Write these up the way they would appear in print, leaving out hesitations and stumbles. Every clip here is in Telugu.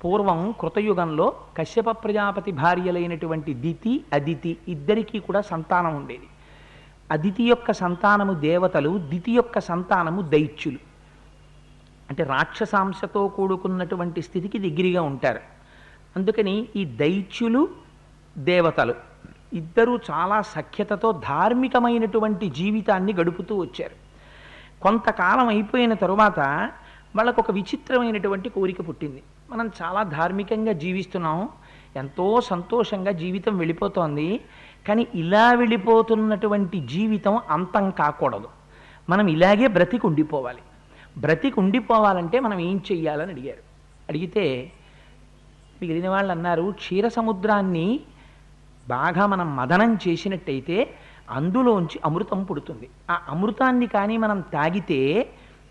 పూర్వం కృతయుగంలో కశ్యప ప్రజాపతి భార్యలైనటువంటి దితి అదితి ఇద్దరికీ కూడా సంతానం ఉండేది. అదితి యొక్క సంతానము దేవతలు, దితి యొక్క సంతానము దైత్యులు. అంటే రాక్షసాంశతో కూడుకున్నటువంటి స్థితికి దగ్గరగా ఉంటారు. అందుకని ఈ దైత్యులు దేవతలు ఇద్దరూ చాలా సఖ్యతతో ధార్మికమైనటువంటి జీవితాన్ని గడుపుతూ వచ్చారు. కొంతకాలం అయిపోయిన తరువాత వాళ్ళకు ఒక విచిత్రమైనటువంటి కోరిక పుట్టింది. మనం చాలా ధార్మికంగా జీవిస్తున్నాం, ఎంతో సంతోషంగా జీవితం వెళ్ళిపోతోంది, కానీ ఇలా వెళ్ళిపోతున్నటువంటి జీవితం అంతం కాకూడదు, మనం ఇలాగే బ్రతికి ఉండిపోవాలి. బ్రతికి ఉండిపోవాలంటే మనం ఏం చెయ్యాలని అడిగారు. అడిగితే మిగిలిన వాళ్ళు అన్నారు, క్షీర సముద్రాన్ని బాగా మనం మదనం చేసినట్టయితే అందులోంచి అమృతం పుడుతుంది. ఆ అమృతాన్ని కానీ మనం తాగితే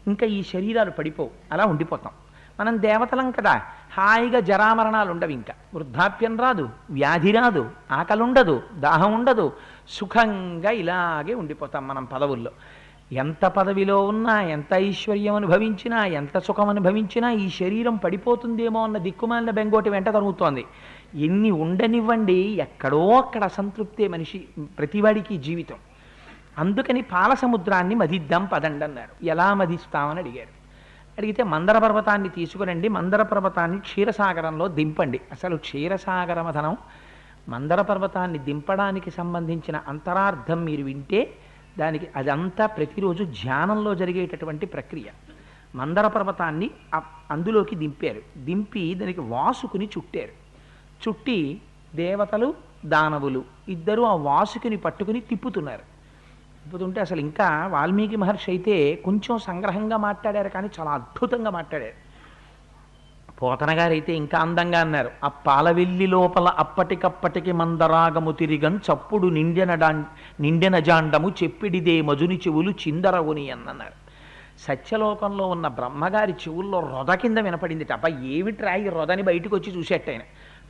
ఇంకా ఈ శరీరాలు పడిపోవు, అలా ఉండిపోతాం. మనం దేవతలం కదా, హాయిగా జరామరణాలు ఉండవు, ఇంకా వృద్ధాప్యం రాదు, వ్యాధి రాదు, ఆకలి ఉండదు, దాహం ఉండదు, సుఖంగా ఇలాగే ఉండిపోతాం మనం పదవుల్లో. ఎంత పదవిలో ఉన్నా, ఎంత ఐశ్వర్యం అనుభవించినా, ఎంత సుఖం అనుభవించినా ఈ శరీరం పడిపోతుందేమో అన్న దిక్కుమాలిన బెంగోటి వెంట తరుగుతోంది. ఎన్ని ఉండనివ్వండి, ఎక్కడో అక్కడ అసంతృప్తే మనిషి ప్రతివాడికి జీవితం. అందుకని పాల సముద్రాన్ని మదిద్దాం పదండి అన్నారు. ఎలా మదిస్తామని అడిగారు. అడిగితే మందర పర్వతాన్ని తీసుకురండి, మందర పర్వతాన్ని క్షీరసాగరంలో దింపండి. అసలు క్షీరసాగర మథనం, మందర పర్వతాన్ని దింపడానికి సంబంధించిన అంతరార్థం మీరు వింటే దానికి అదంతా ప్రతిరోజు ధ్యానంలో జరిగేటటువంటి ప్రక్రియ. మందర పర్వతాన్ని అందులోకి దింపారు. దింపి దానికి వాసుకుని చుట్టారు. చుట్టి దేవతలు దానవులు ఇద్దరూ ఆ వాసుకుని పట్టుకుని తిప్పుతున్నారు. తిప్పుతుంటే అసలు ఇంకా వాల్మీకి మహర్షి అయితే కొంచెం సంగ్రహంగా మాట్లాడారు, కానీ చాలా అద్భుతంగా మాట్లాడారు. పోతన గారైతే ఇంకా అందంగా అన్నారు. ఆ పాలవెల్లి లోపల అప్పటికప్పటికి మందరాగము తిరిగన్ చప్పుడు నిండెన జాండము చెప్పిడిదే మజుని చెవులు చిందరవుని అన్నారు. సత్యలోకంలో ఉన్న బ్రహ్మగారి చెవుల్లో రొద కింద వినపడింది. అబ్బా ఏమిట్రా ఈ రొదని బయటకు వచ్చి చూసేట్టయిన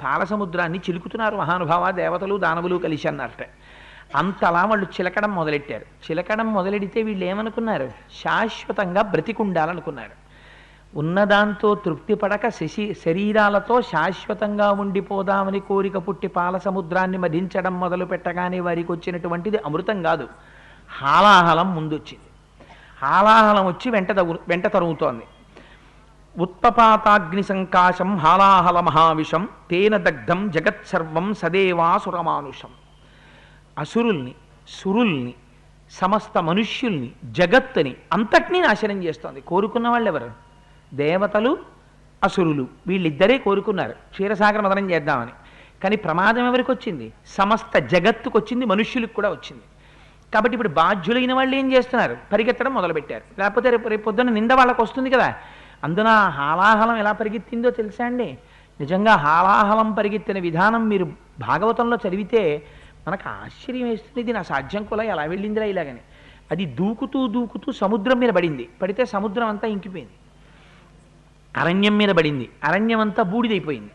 పాలసముద్రాన్ని చిలుకుతున్నారు మహానుభావ, దేవతలు దానవులు కలిసి అన్నట్ట. అంతలా వాళ్ళు చిలకడం మొదలెట్టారు. చిలకడం మొదలెడితే వీళ్ళు ఏమనుకున్నారు, శాశ్వతంగా బ్రతికుండాలనుకున్నారు. ఉన్నదాంతో తృప్తి పడక శరీరాలతో శాశ్వతంగా ఉండిపోదామని కోరిక పుట్టి పాల సముద్రాన్ని మధించడం మొదలు పెట్టగానే వారికి వచ్చినటువంటిది అమృతం కాదు, హాలాహలం ముందొచ్చింది. హాలాహలం వచ్చి వెంట తరుగుతోంది. ఉత్పపాతాగ్ని సంకాశం హాలాహల మహావిషం తేన దగ్ధం జగత్సర్వం సదేవాసురమానుషం. అసురుల్ని, సురుల్ని, సమస్త మనుష్యుల్ని, జగత్తుని అంతటినీ నాశనం చేస్తోంది. కోరుకున్న వాళ్ళు ఎవరు? దేవతలు, అసురులు. వీళ్ళిద్దరే కోరుకున్నారు క్షీరసాగర మదనం చేద్దామని. కానీ ప్రమాదం ఎవరికి వచ్చింది? సమస్త జగత్తుకు వచ్చింది, మనుష్యులకు కూడా వచ్చింది. కాబట్టి ఇప్పుడు బాధ్యులైన వాళ్ళు ఏం చేస్తున్నారు? పరిగెత్తడం మొదలుపెట్టారు. లేకపోతే రేపు పొద్దున్న నింద వాళ్ళకు వస్తుంది కదా. అందున హాలాహలం ఎలా పరిగెత్తిందో తెలుసా అండి? నిజంగా హాలాహలం పరిగెత్తిన విధానం మీరు భాగవతంలో చదివితే మనకు ఆశ్చర్యం వేస్తుంది. ఇది నా సాధ్యం కూడా ఎలా వెళ్ళిందిరా ఇలాగని. అది దూకుతూ దూకుతూ సముద్రం మీద పడింది. పడితే సముద్రం అంతా ఇంకిపోయింది. అరణ్యం మీద పడింది. అరణ్యం అంతా బూడిదైపోయింది.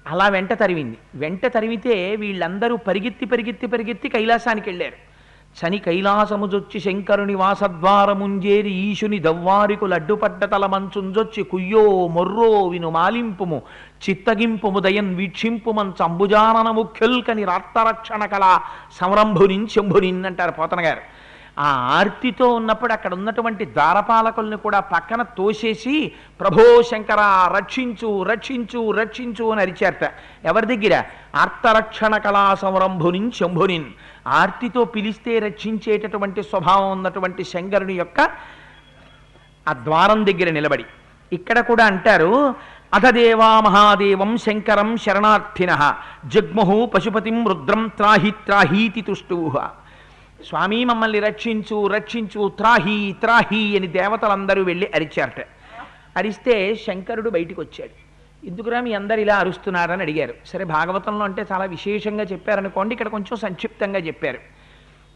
అలా వెంట తరివింది. వెంట తరివితే వీళ్ళందరూ పరిగెత్తి పరిగెత్తి పరిగెత్తి కైలాసానికి వెళ్ళారు. శని కైలాసముజొచ్చి శంకరుని వాసద్వారముంజేరి ఈశుని దవ్వారికు లడ్డుపడ్డ తల మంచుంజొచ్చి కుయ్యో మొర్రో విను మాలింపుము చిత్తగింపుము దయన్ వీక్షింపుమన్ చంబుజానన ముఖ్యుల్కని రాత్తరక్షణ కళ సంరంభునిన్ శంభునిన్ అంటారు పోతన గారు. ఆ ఆర్తితో ఉన్నప్పుడు అక్కడ ఉన్నటువంటి ద్వారపాలకుల్ని కూడా పక్కన తోసేసి ప్రభో శంకర రక్షించు రక్షించు రక్షించు అని అరిచారట. ఎవరి దగ్గర? ఆర్తరక్షణ కళా సంరంభునిన్ శంభునిన్. ఆర్తితో పిలిస్తే రక్షించేటటువంటి స్వభావం ఉన్నటువంటి శంకరుని యొక్క ఆ ద్వారం దగ్గర నిలబడి. ఇక్కడ కూడా అంటారు, అథదేవా మహాదేవం శంకరం శరణార్థిన జగ్ముహు పశుపతిం రుద్రం త్రాహి త్రాహీతి తుష్టూహ. స్వామి మమ్మల్ని రక్షించు రక్షించు త్రాహి త్రాహి అని దేవతలందరూ వెళ్ళి అరిచారట. అరిస్తే శంకరుడు బయటికి వచ్చాడు. ఎందుకురా మీ అందరు ఇలా అరుస్తున్నారని అడిగారు. సరే భాగవతంలో అంటే చాలా విశేషంగా చెప్పారనుకోండి, ఇక్కడ కొంచెం సంక్షిప్తంగా చెప్పారు.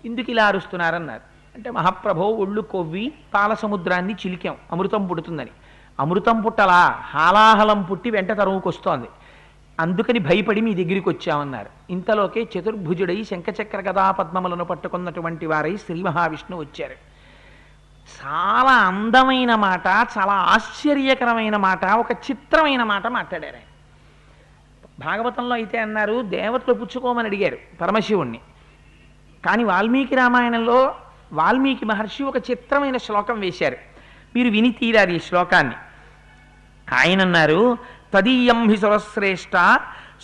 ఎందుకు ఇలా అరుస్తున్నారన్నారు అంటే, మహాప్రభో ఒళ్ళు కొవ్వి పాల సముద్రాన్ని చిలికాం అమృతం పుడుతుందని. అమృతం పుట్టలా, హాలాహలం పుట్టి వెంట తరువుకొస్తోంది, అందుకని భయపడి మీ దగ్గరికి వచ్చామన్నారు. ఇంతలోకే చతుర్భుజుడై శంఖచక్ర గదా పద్మములను పట్టుకున్నటువంటి వారై శ్రీ మహావిష్ణువు వచ్చారు. చాలా అందమైన మాట, చాలా ఆశ్చర్యకరమైన మాట, ఒక చిత్రమైన మాట మాట్లాడారు. భాగవతంలో అయితే అన్నారు దేవతలు పుచ్చుకోమని అడిగారు పరమశివుణ్ణి. కానీ వాల్మీకి రామాయణంలో వాల్మీకి మహర్షి ఒక చిత్రమైన శ్లోకం వేశారు. మీరు విని తీరారు ఈ శ్లోకాన్ని. ఆయన అన్నారు, తదీయం హి సురశ్రేష్ఠ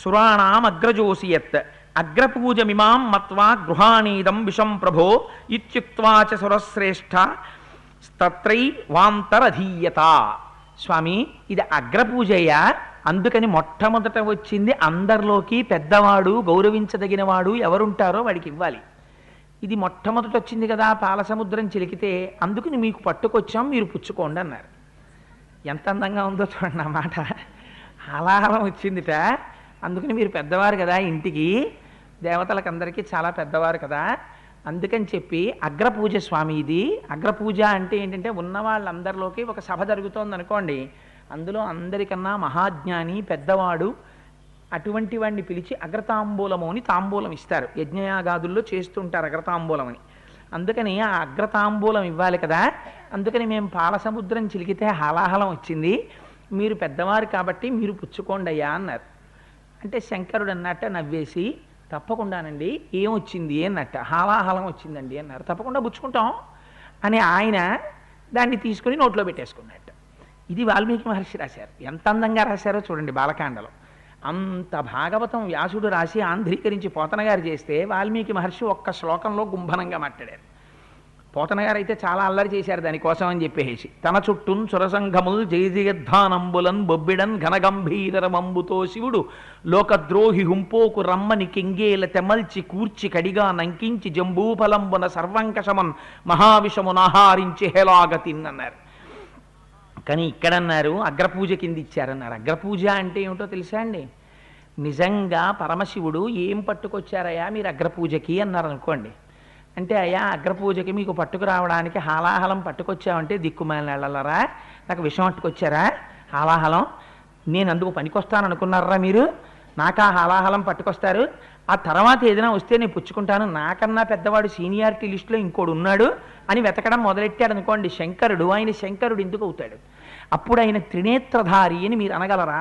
సురాణాం అగ్రజోసియత్ అగ్రపూజమిమాం మత్వా గృహాణీదం విషం ప్రభో ఇత్యుక్త్వా చ సురశ్రేష్ఠ తత్రై వాంతరధీయత. స్వామి, ఇది అగ్రపూజయ్యా, అందుకని మొట్టమొదట వచ్చింది అందరిలోకి పెద్దవాడు గౌరవించదగినవాడు ఎవరుంటారో వాడికి ఇవ్వాలి. ఇది మొట్టమొదట వచ్చింది కదా, పాలసముద్రం చిలికితే, అందుకని మీకు పట్టుకొచ్చాం, మీరు పుచ్చుకోండి అన్నారు. ఎంత అందంగా ఉందో చూడండి ఆ మాట. హలాహలం వచ్చిందిట, అందుకని మీరు పెద్దవారు కదా, ఇంటికి దేవతలకు అందరికీ చాలా పెద్దవారు కదా, అందుకని చెప్పి అగ్రపూజ స్వామి ఇది. అగ్రపూజ అంటే ఏంటంటే ఉన్న వాళ్ళందరిలోకి ఒక సభ జరుగుతోంది అనుకోండి, అందులో అందరికన్నా మహాజ్ఞాని పెద్దవాడు అటువంటి వాడిని పిలిచి అగ్రతాంబూలము అని తాంబూలం ఇస్తారు. యజ్ఞయాగాదుల్లో చేస్తుంటారు అగ్రతాంబూలం అని. అందుకని ఆ అగ్రతాంబూలం ఇవ్వాలి కదా, అందుకని మేము పాలసముద్రం చిలికితే హాలాహలం వచ్చింది, మీరు పెద్దవారు కాబట్టి మీరు పుచ్చుకోండి అయ్యా అన్నారు. అంటే శంకరుడు అన్నట్ట నవ్వేసి, తప్పకుండానండి, ఏమొచ్చింది అన్నట్ట, హాలాహలం వచ్చిందండి అన్నారు. తప్పకుండా పుచ్చుకుంటాం అని ఆయన దాన్ని తీసుకుని నోట్లో పెట్టేసుకున్నట్ట. ఇది వాల్మీకి మహర్షి రాశారు. ఎంత అందంగా రాశారో చూడండి బాలకాండలో. అంత భాగవతం వ్యాసుడు రాసి ఆంధ్రీకరించి పోతన గారు చేస్తే వాల్మీకి మహర్షి ఒక్క శ్లోకంలో గుంభనంగా మాట్లాడారు. పోతన గారు అయితే చాలా అల్లరి చేశారు దానికోసం అని చెప్పేసి. తన చుట్టూన్ సురసంఘముల్ జయజయద్ధానంబులన్ బొబ్బిడన్ ఘనగంభీరమంబుతో శివుడు లోకద్రోహి హుంపోకు రమ్మని కెంగేల తెమల్చి కూర్చి కడిగా నంకించి జంబూఫలంబున సర్వంకషమన్ మహావిషమునాహారించి హేలాగతిన్ అన్నారు. కానీ ఇక్కడన్నారు అగ్రపూజ కింద ఇచ్చారన్నారు. అగ్రపూజ అంటే ఏమిటో తెలుసా అండి? నిజంగా పరమశివుడు ఏం పట్టుకొచ్చారయ్యా మీరు అగ్రపూజకి అన్నారు అనుకోండి. అంటే అయ్యా అగ్రపూజకి మీకు పట్టుకురావడానికి హాలాహలం పట్టుకొచ్చామంటే దిక్కుమాలిన వెళ్ళలరా, నాకు విషం పట్టుకొచ్చారా హాలాహలం, నేను అందుకు పనికొస్తాను అనుకున్నారా మీరు, నాకు ఆ హాలాహలం పట్టుకొస్తారు, ఆ తర్వాత ఏదైనా వస్తే నేను పుచ్చుకుంటాను, నాకన్నా పెద్దవాడు సీనియారిటీ లిస్టులో ఇంకోడు ఉన్నాడు అని వెతకడం మొదలెట్టాడు అనుకోండి శంకరుడు. ఆయన శంకరుడు ఎందుకు అవుతాడు? అప్పుడు ఆయన త్రినేత్రధారి అని మీరు అనగలరా?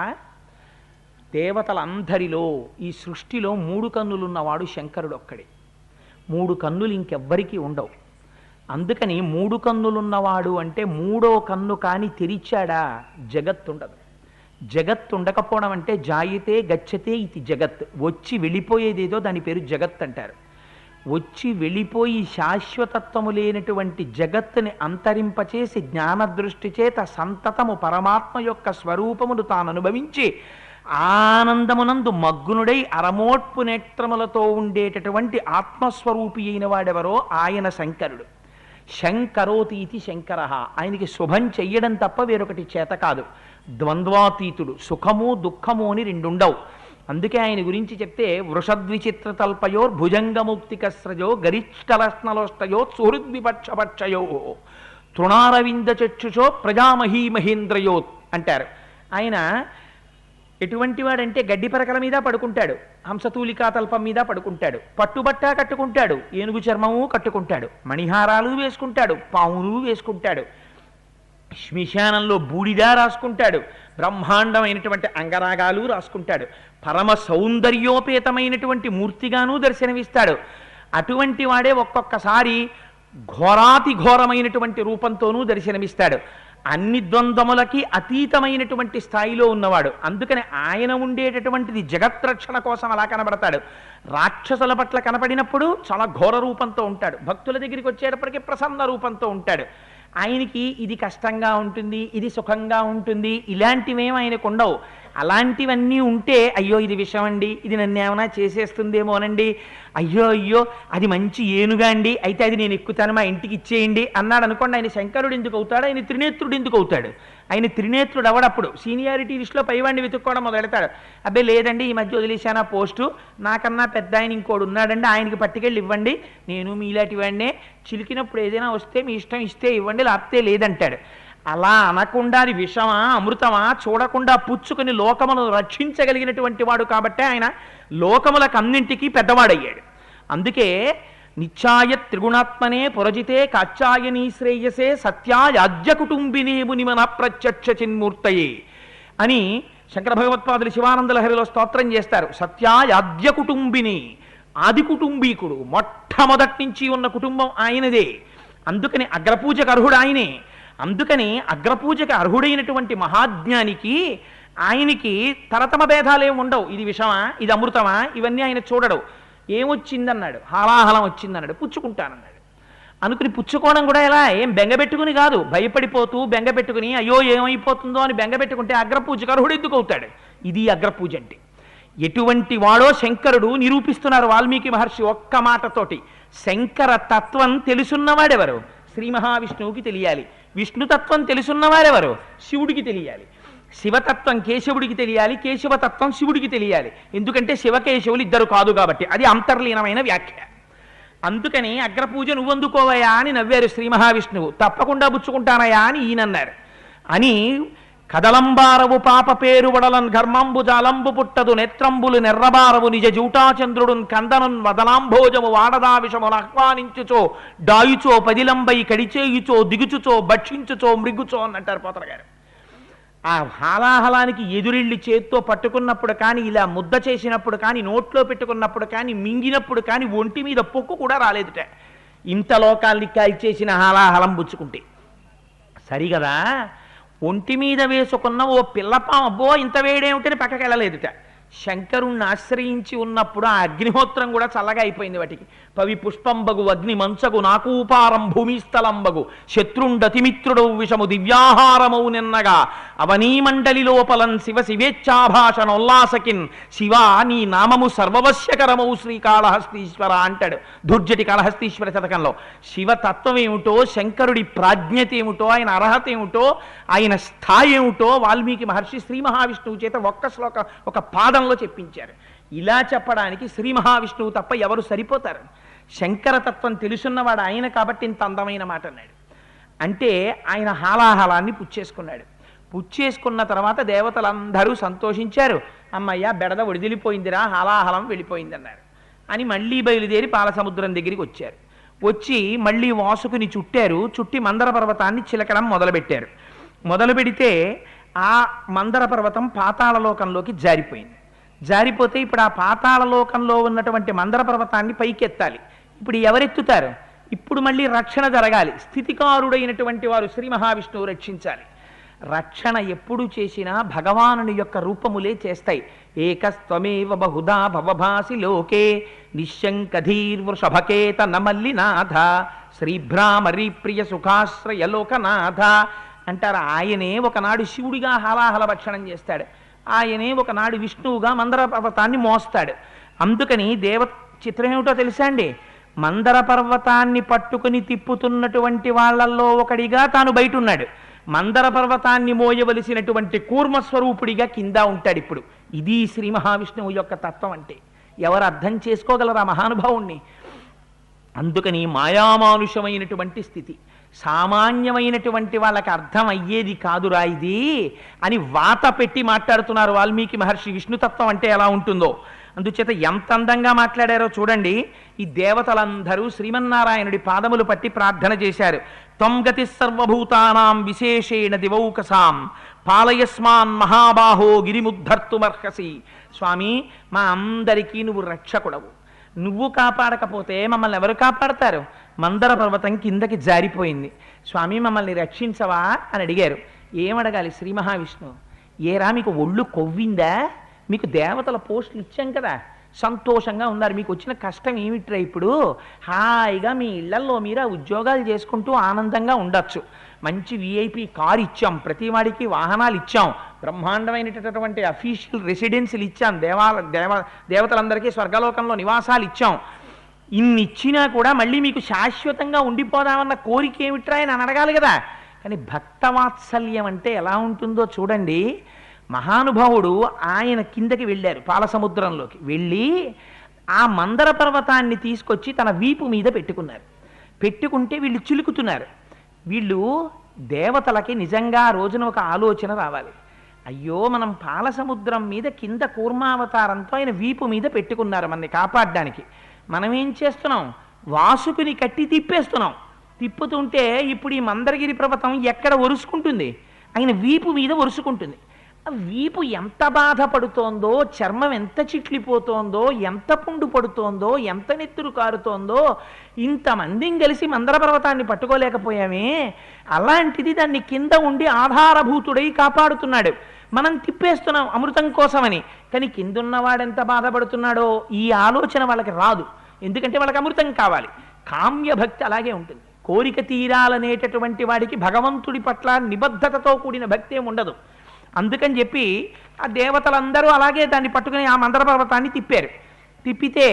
దేవతలందరిలో ఈ సృష్టిలో 3 కన్నులున్నవాడు శంకరుడు ఒక్కడే. 3 కన్నులు ఇంకెవ్వరికీ ఉండవు. అందుకని 3 కన్నులున్నవాడు అంటే 3వ కన్ను కానీ తెరిచాడా జగత్తుండదు. జగత్ ఉండకపోవడం అంటే జాయితే గచ్చతే ఇది జగత్, వచ్చి వెళ్ళిపోయేదేదో దాని పేరు జగత్ అంటారు. వచ్చి వెళ్ళిపోయి శాశ్వతత్వము లేనటువంటి జగత్తుని అంతరింపచేసి జ్ఞానదృష్టి చేత సంతతము పరమాత్మ యొక్క స్వరూపమును తాను అనుభవించి ఆనందమునందు మగ్గునుడై అరమోట్పు నేత్రములతో ఉండేటటువంటి ఆత్మస్వరూపి అయిన వాడెవరో ఆయన శంకరుడు. శంకరోతి ఇది శంకర, ఆయనకి శుభం చెయ్యడం తప్ప వేరొకటి చేత కాదు. ద్వంద్వాతీతుడు, సుఖము దుఃఖము అని 2 ఉండవు. అందుకే ఆయన గురించి చెప్తే వృషద్విచిత్ర తల్పయోర్ భుజంగముక్తికస్రజో గరిష్టలస్నలోష్టయో సుహృద్విపక్షపక్షయో తృణారవింద చక్షుషో ప్రజామహీ మహేంద్రయో అంటారు. ఆయన ఎటువంటి వాడంటే గడ్డి పరకల మీద పడుకుంటాడు, హంసతూలికా తల్పం మీద పడుకుంటాడు, పట్టుబట్ట కట్టుకుంటాడు, ఏనుగు చర్మము కట్టుకుంటాడు, మణిహారాలు వేసుకుంటాడు, పావులు వేసుకుంటాడు, శ్మశానంలో బూడిద రాసుకుంటాడు, బ్రహ్మాండమైనటువంటి అంగరాగాలు రాసుకుంటాడు, పరమ సౌందర్యోపేతమైనటువంటి మూర్తిగాను దర్శనమిస్తాడు. అటువంటి వాడే ఒక్కొక్కసారి ఘోరాతి ఘోరమైనటువంటి రూపంతోనూ దర్శనమిస్తాడు. అన్ని ద్వంద్వములకి అతీతమైనటువంటి స్థాయిలో ఉన్నవాడు. అందుకని ఆయన ఉండేటటువంటిది జగత్రక్షణ కోసం అలా కనబడతాడు. రాక్షసుల పట్ల కనపడినప్పుడు చాలా ఘోర రూపంతో ఉంటాడు, భక్తుల దగ్గరికి వచ్చేటప్పటికీ ప్రసన్న రూపంతో ఉంటాడు. ఆయనకి ఇది కష్టంగా ఉంటుంది, ఇది సుఖంగా ఉంటుంది, ఇలాంటివేం ఆయనకు ఉండవు. అలాంటివన్నీ ఉంటే అయ్యో ఇది విషం అండి, ఇది నన్ను ఏమైనా చేసేస్తుందేమోనండి, అయ్యో అయ్యో అది మంచి ఏనుగా అండి, అయితే అది నేను ఎక్కుతాను మా ఇంటికి ఇచ్చేయండి అన్నాడు అనుకోండి, ఆయన శంకరుడు ఎందుకు అవుతాడు? ఆయన త్రినేత్రుడు ఎందుకు అవుతాడు? ఆయన త్రినేత్రుడు అవడప్పుడు సీనియారిటీ లిస్టులో పైవాడిని వెతుక్కోవడం మొదలెడతాడు. అబ్బే లేదండి ఈ మధ్య వదిలేశాను ఆ పోస్టు, నాకన్నా పెద్ద ఆయన ఇంకోడు ఉన్నాడండి, ఆయనకి పట్టుకెళ్ళి ఇవ్వండి, నేను మీలాంటి వాడినే, చిలికినప్పుడు ఏదైనా వస్తే మీ ఇష్టం ఇస్తే ఇవ్వండి లేకపోతే లేదంటాడు. అలా అనకుండా అది విషమా అమృతమా చూడకుండా పుచ్చుకుని లోకమును రక్షించగలిగినటువంటి వాడు కాబట్టే ఆయన లోకములకు అన్నింటికీ పెద్దవాడయ్యాడు. అందుకే నిత్యాయ త్రిగుణాత్మనే పురజితే కాచ్యాయనీ శ్రేయసే సత్యాయాజ్య కుటుంబినే మునిమన ప్రత్యక్ష చిన్మూర్తయే అని శంకర భగవత్పాదులు శివానంద లహరిలో స్తోత్రం చేస్తారు. సత్యాయాద్య కుటుంబిని, ఆది కుటుంబీకుడు, మొట్టమొదటి నుంచి ఉన్న కుటుంబం ఆయనదే. అందుకని అగ్రపూజకు అర్హుడు ఆయనే. అందుకని అగ్రపూజకు అర్హుడైనటువంటి మహాజ్ఞానికి ఆయనకి తరతమ భేదాలేం ఉండవు. ఇది విషమా, ఇది అమృతమా, ఇవన్నీ ఆయన చూడడు. ఏమొచ్చిందన్నాడు, హాలాహలం వచ్చిందన్నాడు, పుచ్చుకుంటానన్నాడు. అనుకుని పుచ్చుకోవడం కూడా ఎలా, ఏం బెంగపెట్టుకుని కాదు, భయపడిపోతూ బెంగపెట్టుకుని అయ్యో ఏమైపోతుందో అని బెంగపెట్టుకుంటే అగ్రపూజకు అర్హుడు ఎందుకు అవుతాడు? ఇది అగ్రపూజ అంటే. ఎటువంటి వాడో శంకరుడు నిరూపిస్తున్నారు వాల్మీకి మహర్షి ఒక్క మాటతోటి. శంకర తత్వం తెలుసున్నవాడెవరు? శ్రీ మహావిష్ణువుకి తెలియాలి. విష్ణుతత్వం తెలుసున్నవారెవరు? శివుడికి తెలియాలి. శివతత్వం కేశవుడికి తెలియాలి, కేశవతత్వం శివుడికి తెలియాలి. ఎందుకంటే శివకేశవులు ఇద్దరు కాదు కాబట్టి. అది అంతర్లీనమైన వ్యాఖ్య. అందుకని అగ్రపూజ నువ్వందుకోవయా అని నవ్వారు శ్రీ మహావిష్ణువు. తప్పకుండా పుచ్చుకుంటానయా అని ఈయనన్నారు. అని కదలంబారవు పాప పేరు వడలన్ ఘర్మంబు జాలంబు పుట్టదు నేత్రంబులు నెర్రబారవు నిజ జూటాచంద్రుడున్ కందనున్ వదనాంభోజము వాడదా విషమును ఆహ్వానించుచో డాయుచో పదిలంబై కడిచేయుచో దిగుచుచో భక్షించుచో మృగుచో అనంటారు పోతన గారు. ఆ హాలాహలానికి ఎదురెళ్ళి చేత్తో పట్టుకున్నప్పుడు కానీ, ఇలా ముద్ద చేసినప్పుడు కానీ, నోట్లో పెట్టుకున్నప్పుడు కానీ, మింగినప్పుడు కానీ ఒంటి మీద పొక్కు కూడా రాలేదుట. ఇంత లోకాల్ని కాల్చేసిన హాలాహలం పుచ్చుకుంటే సరిగదా. ఒంటి మీద వేసుకున్న ఓ పిల్లపాం అబ్బో ఇంత వేడేమిటని పక్కకి వెళ్ళలేదుట. శంకరుణ్ణి ఆశ్రయించి ఉన్నప్పుడు ఆ అగ్నిహోత్రం కూడా చల్లగా అయిపోయింది. వాటికి పవి పుష్పంబగు అగ్ని మంచగు నాకూపారం భూమిస్థలంబగు శత్రుండతిమిత్రుడవు విషము దివ్యాహారమౌ నిన్నగా అవనీమండలి లోపలన్ శివ శివేచ్ఛాభాషణోల్లాసకిన్ శివ నీ నామము సర్వవశ్యకరమౌ శ్రీకాళహస్తీశ్వర అంటాడు దుర్జటి కాళహస్తీశ్వర శతకంలో. శివతత్వం ఏమిటో, శంకరుడి ప్రాజ్ఞత ఏమిటో, ఆయన అర్హత ఏమిటో, ఆయన స్థాయి ఏమిటో వాల్మీకి మహర్షి శ్రీ మహావిష్ణువు చేత ఒక్క శ్లోక ఒక పాదంలో చెప్పించారు. ఇలా చెప్పడానికి శ్రీ మహావిష్ణువు తప్ప ఎవరు సరిపోతారు? శంకరతత్వం తెలుసున్నవాడు ఆయన కాబట్టి ఇంత అందమైన మాట అన్నాడు. అంటే ఆయన హాలాహలాన్ని పుచ్చేసుకున్నాడు. పుచ్చేసుకున్న తర్వాత దేవతలందరూ సంతోషించారు. అమ్మయ్య బెడద వడిదిలిపోయిందిరా, హాలాహలం వెళ్ళిపోయిందన్నారు. అని మళ్ళీ బయలుదేరి పాలసముద్రం దగ్గరికి వచ్చారు. వచ్చి మళ్ళీ వాసుకుని చుట్టారు. చుట్టి మందర పర్వతాన్ని చిలకడం మొదలుపెట్టారు. మొదలు పెడితే ఆ మందర పర్వతం పాతాళలోకంలోకి జారిపోయింది. జారిపోతే ఇప్పుడు ఆ పాతాళలోకంలో ఉన్నటువంటి మందర పర్వతాన్ని పైకెత్తాలి. ఇప్పుడు ఎవరెత్తుతారు? ఇప్పుడు మళ్ళీ రక్షణ జరగాలి. స్థితికారుడైనటువంటి వారు శ్రీ మహావిష్ణువు రక్షించాలి. రక్షణ ఎప్పుడు చేసినా భగవానుని యొక్క రూపములే చేస్తాయి. ఏకస్త్వమేవ బహుధా భవభాసి లోకే నిశ్శంకధీర్వృషభకేత నమల్లినాథ శ్రీభ్రామరీ ప్రియ సుఖాశ్రయ లోకనాథ అంటారు. ఆయనే ఒకనాడు శివుడిగా హాలాహల భక్షణం చేస్తాడు. ఆయనే ఒకనాడు విష్ణువుగా మందర పర్వతాన్ని మోస్తాడు. అందుకని చిత్రం ఏమిటో తెలుసా అండి? మందర పర్వతాన్ని పట్టుకుని తిప్పుతున్నటువంటి వాళ్ళల్లో ఒకడిగా తాను బయట ఉన్నాడు. మందర పర్వతాన్ని మోయవలసినటువంటి కూర్మస్వరూపుడిగా కింద ఉంటాడు ఇప్పుడు. ఇది శ్రీ మహావిష్ణువు యొక్క తత్వం అంటే. ఎవరు అర్థం చేసుకోగలరా మహానుభావుణ్ణి? అందుకని మాయామానుషమైనటువంటి స్థితి, సామాన్యమైనటువంటి వాళ్ళకి అర్థం అయ్యేది కాదురా ఇది అని వాత పెట్టి మాట్లాడుతున్నారు వాల్మీకి మహర్షి. విష్ణుతత్వం అంటే ఎలా ఉంటుందో అందుచేత ఎంత అందంగా మాట్లాడారో చూడండి. ఈ దేవతలందరూ శ్రీమన్నారాయణుడి పాదములు పట్టి ప్రార్థన చేశారు. త్వం గతి సర్వభూతానాం విశేషేణ దివౌకసాం పాలయస్మాన్ మహాబాహో గిరిముద్ధర్తుమర్హసి. స్వామి, మా అందరికీ నువ్వు రక్షకుడవు. నువ్వు కాపాడకపోతే మమ్మల్ని ఎవరు కాపాడతారు? మందర పర్వతం కిందకి జారిపోయింది. స్వామి మమ్మల్ని రక్షించవా అని అడిగారు. ఏమడగాలి? శ్రీ మహావిష్ణువు, ఏరా మీకు ఒళ్ళు కొవ్విందా? మీకు దేవతల పోస్టులు ఇచ్చాం కదా, సంతోషంగా ఉన్నారు. మీకు వచ్చిన కష్టం ఏమిట్రా? ఇప్పుడు హాయిగా మీ ఇళ్లల్లో మీరు ఆ ఉద్యోగాలు చేసుకుంటూ ఆనందంగా ఉండొచ్చు. మంచి విఐపి కారు ఇచ్చాం, ప్రతి వాడికి వాహనాలు ఇచ్చాం, బ్రహ్మాండమైనటువంటి అఫీషియల్ రెసిడెన్సీలు ఇచ్చాం, దేవతలందరికీ స్వర్గలోకంలో నివాసాలు ఇచ్చాం. ఇన్ని ఇచ్చినా కూడా మళ్ళీ మీకు శాశ్వతంగా ఉండిపోదామన్న కోరిక ఏమిట్రా అని అడగాలి కదా. కానీ భక్తవాత్సల్యం అంటే ఎలా ఉంటుందో చూడండి. మహానుభావుడు ఆయన కిందకి వెళ్ళారు, పాలసముద్రంలోకి వెళ్ళి ఆ మందర పర్వతాన్ని తీసుకొచ్చి తన వీపు మీద పెట్టుకున్నారు. పెట్టుకుంటే వీళ్ళు చిలుకుతున్నారు. వీళ్ళు దేవతలకి నిజంగా ఆ రోజున ఒక ఆలోచన రావాలి. అయ్యో, మనం పాలసముద్రం మీద కింద కూర్మావతారంతో ఆయన వీపు మీద పెట్టుకున్నారు మనని కాపాడడానికి. మనం ఏం చేస్తున్నాం? వాసుకుని కట్టి తిప్పేస్తున్నాం. తిప్పుతుంటే ఇప్పుడు ఈ మందరగిరి పర్వతం ఎక్కడ ఒరుసుకుంటుంది? ఆయన వీపు మీద ఒరుసుకుంటుంది. ఆ వీపు ఎంత బాధపడుతోందో, చర్మం ఎంత చిట్లిపోతోందో, ఎంత పుండు పడుతోందో, ఎంత నెత్తురు కారుతోందో, ఇంతమందిని కలిసి మందర పర్వతాన్ని పట్టుకోలేకపోయామే. అలాంటిది దాన్ని కింద ఉండి ఆధారభూతుడై కాపాడుతున్నాడు. మనం తిప్పేస్తున్నాం అమృతం కోసమని, కానీ కిందున్నవాడెంత బాధపడుతున్నాడో ఈ ఆలోచన వాళ్ళకి రాదు. ఎందుకంటే వాళ్ళకి అమృతం కావాలి. కామ్యభక్తి అలాగే ఉంటుంది. కోరిక తీరాలనేటటువంటి వాడికి భగవంతుడి పట్ల నిబద్ధతతో కూడిన భక్తి ఏమి ఉండదు. అందుకని చెప్పి ఆ దేవతలందరూ అలాగే దాన్ని పట్టుకుని ఆ మందర పర్వతాన్ని తిప్పారు. తిప్పితే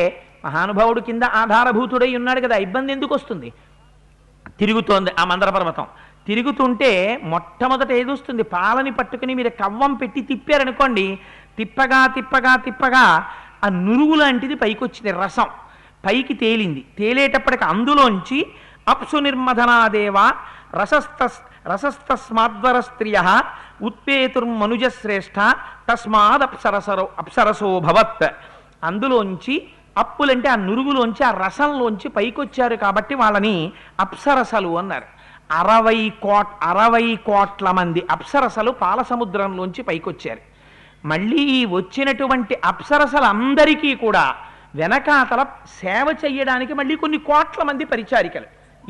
మహానుభావుడు కింద ఆధారభూతుడై ఉన్నాడు కదా, ఇబ్బంది ఎందుకు వస్తుంది? తిరుగుతోంది ఆ మందర పర్వతం. తిరుగుతుంటే మొట్టమొదట ఏదొస్తుంది? పాలని పట్టుకుని మీరు కవ్వం పెట్టి తిప్పారనుకోండి, తిప్పగా తిప్పగా తిప్పగా ఆ నురుగు లాంటిది పైకి వచ్చింది, రసం పైకి తేలింది. తేలేటప్పటికి అందులోంచి అప్సు నిర్మధనాదేవ రసస్తస్మాద్వర స్త్రియ ఉత్పేతుర్మనుజశ్రేష్ఠ అప్సరసో భవత్. అందులోంచి అప్పులంటే ఆ నురుగులోంచి ఆ రసంలోంచి పైకొచ్చారు కాబట్టి వాళ్ళని అప్సరసలు అన్నారు. 60 కోట్ల మంది అప్సరసలు పాలసముద్రంలోంచి పైకొచ్చారు. మళ్ళీ వచ్చినటువంటి అప్సరసలందరికీ కూడా వెనకాతల సేవ చెయ్యడానికి మళ్ళీ కొన్ని కోట్ల మంది పరిచారికలు,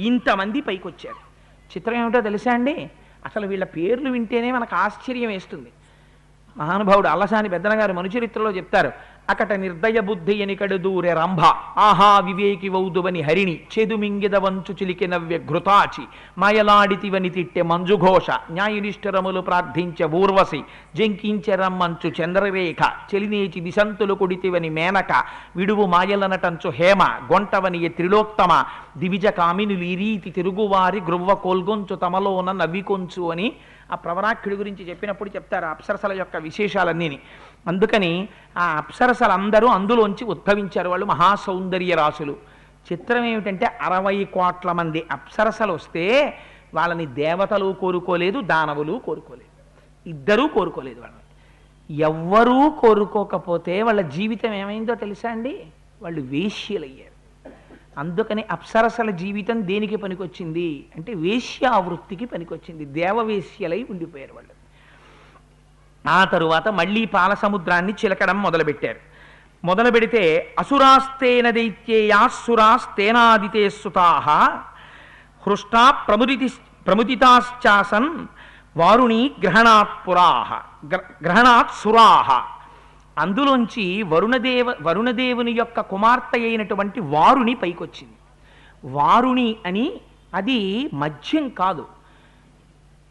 ఇంతమంది పైకొచ్చారు. చిత్రం ఏమిటో తెలుసా అండి? అసలు వీళ్ళ పేర్లు వింటేనే మనకు ఆశ్చర్యం వేస్తుంది. మహానుభావుడు అల్లసాని పెద్దన గారు మనుచరిత్రలో చెప్తారు, అకట నిర్దయ బుద్ధి ఎనికడు దూరె రంభ ఆహా వివేకి వౌదువని హరిణి చేదుమింగిద వంచు చిలికి నవ్య ఘృతాచి మాయలాడితివని తిట్టె మంజుఘోష న్యాయనిష్ఠరములు ప్రార్థించే ఊర్వశి జంకించె రమ్మంచు చంద్రరేఖ చెలినేచి దిశంతులు కొడితివని మేనక విడువు మాయలనటంచు హేమ గొంటవని త్రిలోక్తమ దివిజ కామినులు ఈ రీతి తిరుగువారి గ్రువ్వ కోల్గొంచు తమలోన నవ్వికొంచు అని ఆ ప్రవరాక్షుడి గురించి చెప్పినప్పుడు చెప్తారు అప్సరసల యొక్క విశేషాలన్నీని. అందుకని ఆ అప్సరసలందరూ అందులోంచి ఉద్భవించారు. వాళ్ళు మహాసౌందర్య రాసులు. చిత్రం ఏమిటంటే 60 కోట్ల మంది అప్సరసలు వస్తే వాళ్ళని దేవతలు కోరుకోలేదు, దానవులు కోరుకోలేదు, ఇద్దరూ కోరుకోలేదు. వాళ్ళని ఎవ్వరూ కోరుకోకపోతే వాళ్ళ జీవితం ఏమైందో తెలుసా అండి? వాళ్ళు వేశ్యలయ్యారు. అందుకని అప్సరసల జీవితం దేనికి పనికొచ్చింది అంటే వేశ్యావృత్తికి పనికొచ్చింది. దేవవేశ్యలై ఉండిపోయారు వాళ్ళు. ఆ తరువాత మళ్ళీ పాలసముద్రాన్ని చిలకడం మొదలుపెట్టారు. మొదలు పెడితే అసురాస్తేన దైత్యేయాసురాస్తేనాదితే సుతాః హృష్టా ప్రముదితాశ్చాసన్ వారుణి గ్రహణాత్ సురాః. అందులోంచి వరుణదేవుని యొక్క కుమార్తె అయినటువంటి వారుణి పైకొచ్చింది. వారుణి అని అది మద్యం కాదు.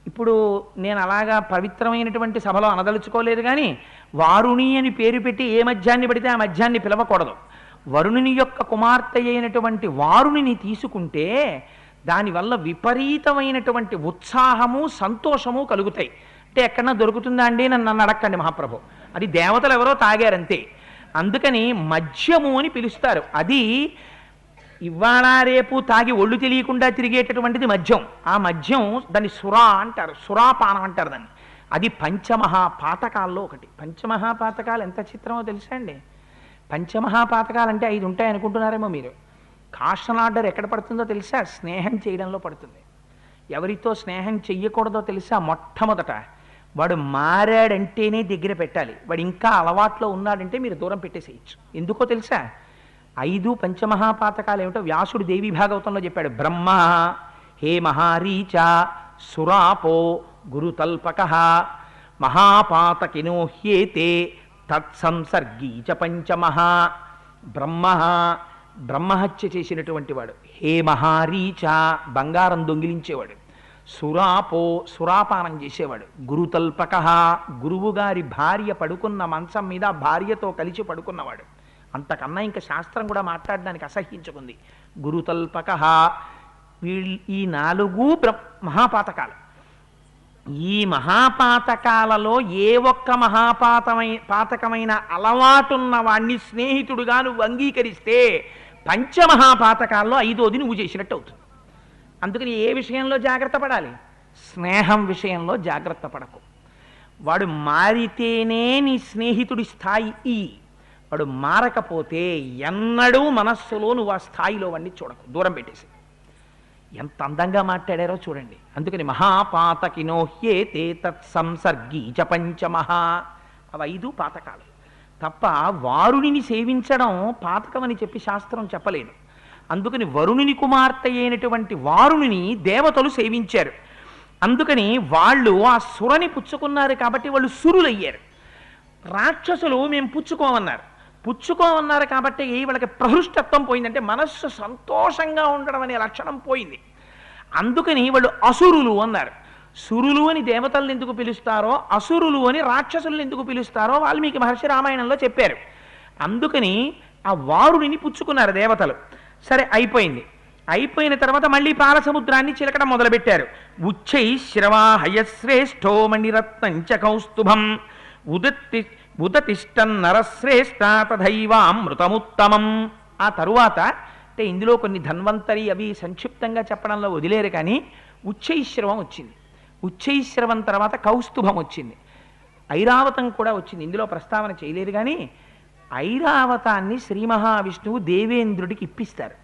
ఇప్పుడు నేను అలాగా పవిత్రమైనటువంటి సభలో అనదలుచుకోలేదు, కానీ వారుణి అని పేరు పెట్టి ఏ మద్యాన్ని పడితే ఆ మద్యాన్ని పిలవకూడదు. వరుణుని యొక్క కుమార్తె అయినటువంటి వారుణిని తీసుకుంటే దానివల్ల విపరీతమైనటువంటి ఉత్సాహము సంతోషము కలుగుతాయి. అంటే ఎక్కడన్నా దొరుకుతుందా అండి నన్ను అడక్కండి మహాప్రభు, అది దేవతలు ఎవరో తాగారంతే. అందుకని మద్యము అని పిలుస్తారు. అది ఇవాళ రేపు తాగి ఒళ్ళు తెలియకుండా తిరిగేటటువంటిది మద్యం. ఆ మద్యం దాన్ని సురా అంటారు, సురాపానం అంటారు దాన్ని. అది పంచమహాపాతకాల్లో ఒకటి. పంచమహాపాతకాలు ఎంత చిత్రమో తెలుసా అండి? పంచమహాపాతకాలు అంటే 5 ఉంటాయి అనుకుంటున్నారేమో మీరు. కాషన్ ఆర్డర్ ఎక్కడ పడుతుందో తెలుసా? స్నేహం చేయడంలో పడుతుంది. ఎవరితో స్నేహం చెయ్యకూడదో తెలుసా? మొట్టమొదట వాడు మారాడంటేనే దగ్గర పెట్టాలి. వాడు ఇంకా అలవాట్లో ఉన్నాడంటే మీరు దూరం పెట్టేసేయచ్చు. ఎందుకో తెలుసా? 5 పంచమహాపాతకాలు ఏమిటో వ్యాసుడు దేవి భాగవతంలో చెప్పాడు. బ్రహ్మ హే మహారీచ సురాపో గురుతల్పక మహాపాతకినో హ్యేతే తత్సంసర్గీ చ పంచమః. బ్రహ్మహత్య చేసినటువంటి వాడు. హే మహారీచ బంగారం దొంగిలించేవాడు. సురాపో సురాపానం చేసేవాడు. గురుతల్పక గురువుగారి భార్య పడుకున్న మంచం మీద భార్యతో కలిసి పడుకున్నవాడు. అంతకన్నా ఇంకా శాస్త్రం కూడా మాట్లాడడానికి అసహ్యించుకుంది. గురుతల్పక. ఈ 4 మహాపాతకాలు. ఈ మహాపాతకాలలో ఏ ఒక్క పాతకమైన అలవాటున్న వాణ్ణి స్నేహితుడుగా నువ్వు అంగీకరిస్తే పంచమహాపాతకాల్లో 5వది నువ్వు చేసినట్టు అవుతుంది. అందుకని ఏ విషయంలో జాగ్రత్త పడాలి? స్నేహం విషయంలో జాగ్రత్త పడకు. వాడు మారితేనే నీ స్నేహితుడి స్థాయి. వాడు మారకపోతే ఎన్నడూ మనస్సులో నువ్వు ఆ స్థాయిలో వాడిని చూడకు, దూరం పెట్టేసి. ఎంత అందంగా మాట్లాడారో చూడండి. అందుకని మహాపాతకినోహ్యేతే తత్సంసర్గీ చ పంచమహా, అవి 5 పాతకాలు తప్ప వారుణిని సేవించడం పాతకం అని చెప్పి శాస్త్రం చెప్పలేదు. అందుకని వరుణుని కుమార్తె అయినటువంటి వారుణిని దేవతలు సేవించారు. అందుకని వాళ్ళు ఆ సురని పుచ్చుకున్నారు కాబట్టి వాళ్ళు సురులయ్యారు. రాక్షసులు మేము పుచ్చుకోమన్నారు కాబట్టి వాళ్ళకి ప్రహృష్టత్వం పోయిందంటే మనస్సు సంతోషంగా ఉండడం అనే లక్షణం పోయింది. అందుకని వాళ్ళు అసురులు అన్నారు. సురులు అని దేవతలను ఎందుకు పిలుస్తారో, అసురులు అని రాక్షసులను ఎందుకు పిలుస్తారో వాల్మీకి మహర్షి రామాయణంలో చెప్పారు. అందుకని ఆ వారుడిని పుచ్చుకున్నారు దేవతలు. సరే, అయిపోయిన తర్వాత మళ్ళీ పాలసముద్రాన్ని చిలకడం మొదలుపెట్టారు. ఉచ్చై శ్రవా హయశ్రేష్ఠో మణిరత్నంచ కౌస్తుభం ఉదతిష్టన్ నరశ్రేష్ఠ తథైవామృతముత్తమం. ఆ తరువాత అంటే ఇందులో కొన్ని ధన్వంతరి అవి సంక్షిప్తంగా చెప్పడంలో వదిలేరు, కానీ ఉచ్చైశ్రవం వచ్చింది. ఉచ్చైశ్రవం తర్వాత కౌస్తుభం వచ్చింది. ఐరావతం కూడా వచ్చింది. ఇందులో ప్రస్తావన చేయలేరు, కానీ ఐరావతాన్ని శ్రీ మహావిష్ణువు దేవేంద్రుడికి ఇప్పిస్తారు.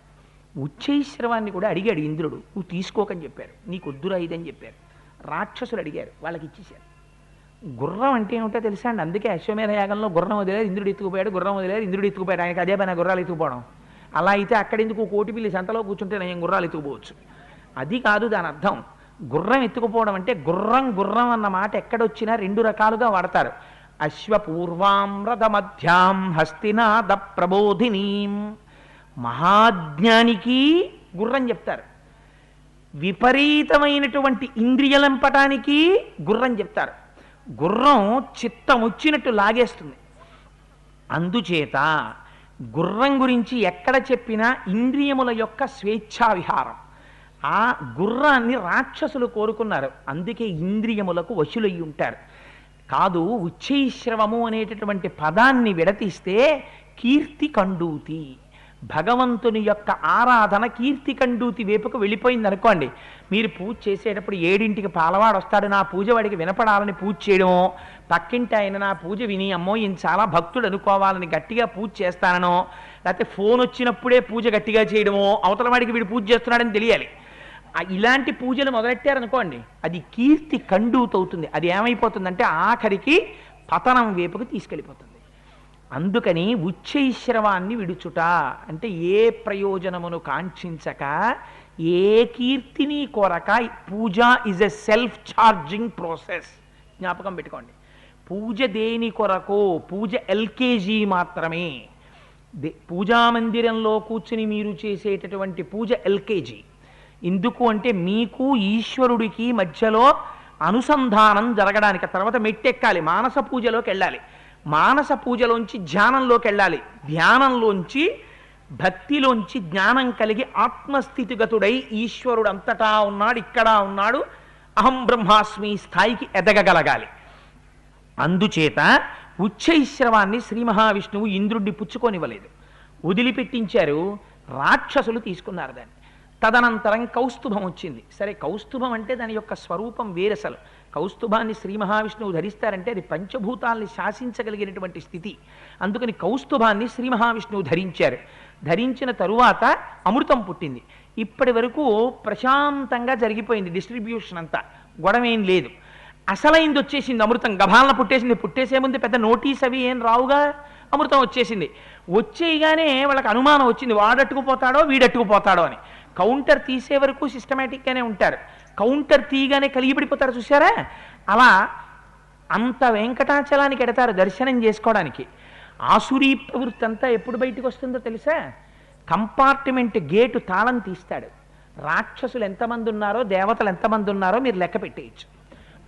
ఉచ్చైశ్రవాన్ని కూడా అడిగాడు ఇంద్రుడు, నువ్వు తీసుకోకని చెప్పారు, నీకు వద్దురా ఇదని చెప్పారు. రాక్షసులు అడిగారు, వాళ్ళకి ఇచ్చేశారు. గుర్రం అంటే ఏమిటో తెలుసా అండి? అందుకే అశ్వమేధ యాగంలో గుర్రం వదిలేరు, ఇంద్రుడు ఎత్తుకుపోయాడు, గుర్రం వదిలేరు, ఇంద్రుడు ఎత్తుకుపోయాడు. ఆయనకి అదే పైన గుర్రాలు ఎత్తుకుపోవడం. అలా అయితే అక్కడెందుకు కోటి పిల్లి సంతలో కూర్చుంటే నేను గుర్రాలు ఎత్తుకుపోవచ్చు. అది కాదు దాని అర్థం. గుర్రం ఎత్తుకుపోవడం అంటే గుర్రం అన్న మాట ఎక్కడొచ్చినా 2 రకాలుగా వాడతారు. అశ్వపూర్వాం రథమధ్యాం హస్తినాద ప్రబోధినీం. మహాజ్ఞానికి గుర్రం చెప్తారు. విపరీతమైనటువంటి ఇంద్రియలంపటానికి గుర్రం చెప్తారు. గుర్రం చిత్తం వచ్చినట్టు లాగేస్తుంది. అందుచేత గుర్రం గురించి ఎక్కడ చెప్పినా ఇంద్రియముల యొక్క స్వేచ్ఛా విహారం. ఆ గుర్రాన్ని రాక్షసులు కోరుకున్నారు, అందుకే ఇంద్రియములకు వశులయ్యి ఉంటారు. కాదు, ఉచ్చైశ్రవము అనేటటువంటి పదాన్ని విడతీస్తే కీర్తి కండూతి, భగవంతుని యొక్క ఆరాధన కీర్తి కండూతి వైపుకు వెళ్ళిపోయింది అనుకోండి. మీరు పూజ చేసేటప్పుడు 7ంటికి పాలవాడు వస్తాడు, నా పూజ వాడికి వినపడాలని పూజ చేయడమో, పక్కింటి ఆయన నా పూజ విని అమ్మో ఈయన చాలా భక్తుడు అనుకోవాలని గట్టిగా పూజ చేస్తానో, లేకపోతే ఫోన్ వచ్చినప్పుడే పూజ గట్టిగా చేయడమో, అవతల వాడికి వీడు పూజ చేస్తున్నాడని తెలియాలి. ఇలాంటి పూజలు మొదలెట్టారనుకోండి, అది కీర్తి కండూతవుతుంది. అది ఏమైపోతుందంటే ఆఖరికి పతనం వైపుకు తీసుకెళ్ళిపోతుంది. అందుకని ఉచ్చైశ్రవాన్ని విడుచుట అంటే ఏ ప్రయోజనమును కాంక్షించక, ఏ కీర్తిని కోరక. Puja is a self charging process, జ్ఞాపకం పెట్టుకోండి. పూజ దేని కొరకు? పూజ ఎల్కేజీ మాత్రమే. పూజా మందిరంలో కూర్చుని మీరు చేసేటటువంటి పూజ ఎల్కేజీ. ఎందుకు అంటే మీకు ఈశ్వరుడికి మధ్యలో అనుసంధానం జరగడానికి. తర్వాత మెట్టెక్కాలి, మానస పూజలోకి వెళ్ళాలి, మానస పూజలోంచి ధ్యానంలోకి వెళ్ళాలి, ధ్యానంలోంచి భక్తిలోంచి జ్ఞానం కలిగి ఆత్మస్థితిగతుడై ఈశ్వరుడు అంతటా ఉన్నాడు, ఇక్కడ ఉన్నాడు, అహం బ్రహ్మాస్మి స్థాయికి ఎదగగలగాలి. అందుచేత ఉచ్చైశ్రవాన్ని శ్రీ మహావిష్ణువు ఇంద్రుడిని పుచ్చుకొనివ్వలేదు, వదిలిపెట్టించారు. రాక్షసులు తీసుకున్నారు దాన్ని. తదనంతరం కౌస్తుభం వచ్చింది. సరే, కౌస్తుభం అంటే దాని యొక్క స్వరూపం వేరసలు. కౌస్తుభాన్ని శ్రీ మహావిష్ణువు ధరిస్తారంటే అది పంచభూతాల్ని శాసించగలిగినటువంటి స్థితి. అందుకని కౌస్తుభాన్ని శ్రీ మహావిష్ణువు ధరించారు. ధరించిన తరువాత అమృతం పుట్టింది. ఇప్పటి వరకు ప్రశాంతంగా జరిగిపోయింది డిస్ట్రిబ్యూషన్ అంతా, గొడవేం లేదు. అసలైంది వచ్చేసింది, అమృతం గభాలన పుట్టేసింది. పుట్టేసే ముందు పెద్ద నోటీస్ అవి ఏం రావుగా, అమృతం వచ్చేసింది. వచ్చేయగానే వాళ్ళకి అనుమానం వచ్చింది, వాడట్టుకుపోతాడో వీడట్టుకుపోతాడో అని. కౌంటర్ తీసే వరకు సిస్టమేటిక్గానే ఉంటారు, కౌంటర్ తీయగానే కలిగిపడిపోతారు చూసారా. అలా అంత వెంకటాచలానికి ఎడతారు దర్శనం చేసుకోవడానికి. ఆసురీ ప్రవృత్తి అంతా ఎప్పుడు బయటకు వస్తుందో తెలుసా? కంపార్ట్మెంట్ గేటు తాళం తీస్తాడు. రాక్షసులు ఎంతమంది ఉన్నారో, దేవతలు ఎంతమంది ఉన్నారో మీరు లెక్క పెట్టేయచ్చు.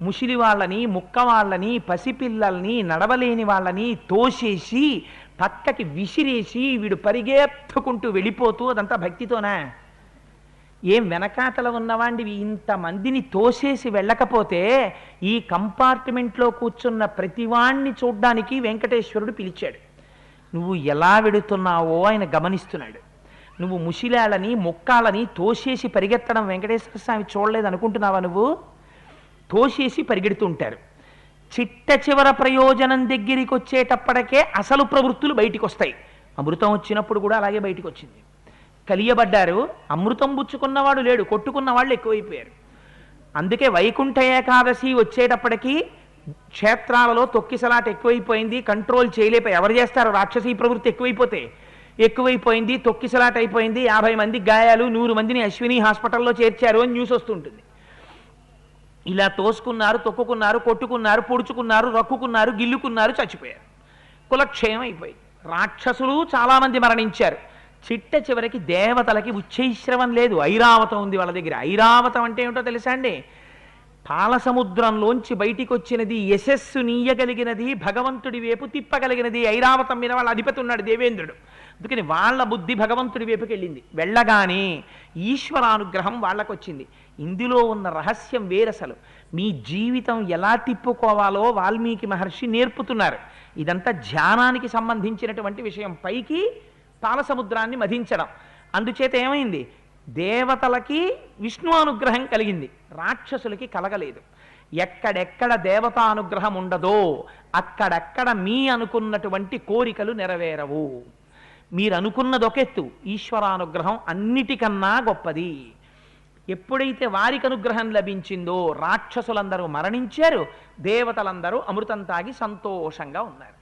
ముసిలి వాళ్ళని, ముక్క వాళ్ళని, పసిపిల్లల్ని, నడవలేని వాళ్ళని తోసేసి పక్కకి విసిరేసి వీడు పరిగెత్తుకుంటూ వెళ్ళిపోతూ, అదంతా భక్తితోనా? ఏం వెనకాతల ఉన్నవాడివి ఇంతమందిని తోసేసి వెళ్ళకపోతే ఈ కంపార్ట్మెంట్లో కూర్చున్న ప్రతివాణ్ణి చూడ్డానికి వెంకటేశ్వరుడు పిలిచాడు. నువ్వు ఎలా వెడుతున్నావో ఆయన గమనిస్తున్నాడు. నువ్వు ముసిలాలని, ముక్కాలని తోసేసి పరిగెత్తడం వెంకటేశ్వర స్వామి చూడలేదు అనుకుంటున్నావా? నువ్వు తోసేసి పరిగెడుతుంటారు. చిట్ట చివర ప్రయోజనం దగ్గరికి వచ్చేటప్పటికే అసలు ప్రవృత్తులు బయటికి వస్తాయి. అమృతం వచ్చినప్పుడు కూడా అలాగే బయటికి వచ్చింది. కలియబడ్డారు. అమృతం పుచ్చుకున్నవాడు లేడు, కొట్టుకున్న వాళ్ళు ఎక్కువైపోయారు. అందుకే వైకుంఠ ఏకాదశి వచ్చేటప్పటికీ క్షేత్రాలలో తొక్కిసలాట ఎక్కువైపోయింది, కంట్రోల్ చేయలేకపోయి. ఎవరు చేస్తారు? రాక్షసీ ప్రవృత్తి ఎక్కువైపోయింది, తొక్కిసలాట అయిపోయింది, 50 మంది గాయాలు, 100 మందిని అశ్విని హాస్పిటల్లో చేర్చారు అని న్యూస్ వస్తుంటుంది. ఇలా తోసుకున్నారు, తొక్కుకున్నారు, కొట్టుకున్నారు, పొడుచుకున్నారు, రక్కుకున్నారు, గిల్లుకున్నారు, చచ్చిపోయారు. కులక్షయం అయిపోయింది. రాక్షసులు చాలామంది మరణించారు. చిట్ట చివరికి దేవతలకి ఉచ్చైశ్రవం లేదు. ఐరావతం ఉంది వాళ్ళ దగ్గర. ఐరావతం అంటే ఏమిటో తెలుసా అండి? పాలసముద్రంలోంచి బయటికి వచ్చినది, యశస్సు నీయగలిగినది, భగవంతుడి వైపు తిప్పగలిగినది. ఐరావతం మీద వాళ్ళ అధిపతి ఉన్నాడు, దేవేంద్రుడు. అందుకని వాళ్ళ బుద్ధి భగవంతుడి వైపుకి వెళ్ళింది. వెళ్ళగానే ఈశ్వరానుగ్రహం వాళ్ళకు వచ్చింది. ఇందులో ఉన్న రహస్యం వేరసలు. మీ జీవితం ఎలా తిప్పుకోవాలో వాల్మీకి మహర్షి నేర్పుతున్నారు. ఇదంతా ధ్యానానికి సంబంధించినటువంటి విషయం. పైకి పాలసముద్రాన్ని మధించడం. అందుచేత ఏమైంది? దేవతలకి విష్ణు అనుగ్రహం కలిగింది, రాక్షసులకి కలగలేదు. ఎక్కడెక్కడ దేవతానుగ్రహం ఉండదో అక్కడెక్కడ మీ అనుకున్నటువంటి కోరికలు నెరవేరవు. మీరు అనుకున్నది ఒకెత్తు, ఈశ్వరానుగ్రహం అన్నిటికన్నా గొప్పది. ఎప్పుడైతే వారికి అనుగ్రహం లభించిందో రాక్షసులందరూ మరణించారు, దేవతలందరూ అమృతం తాగి సంతోషంగా ఉన్నారు.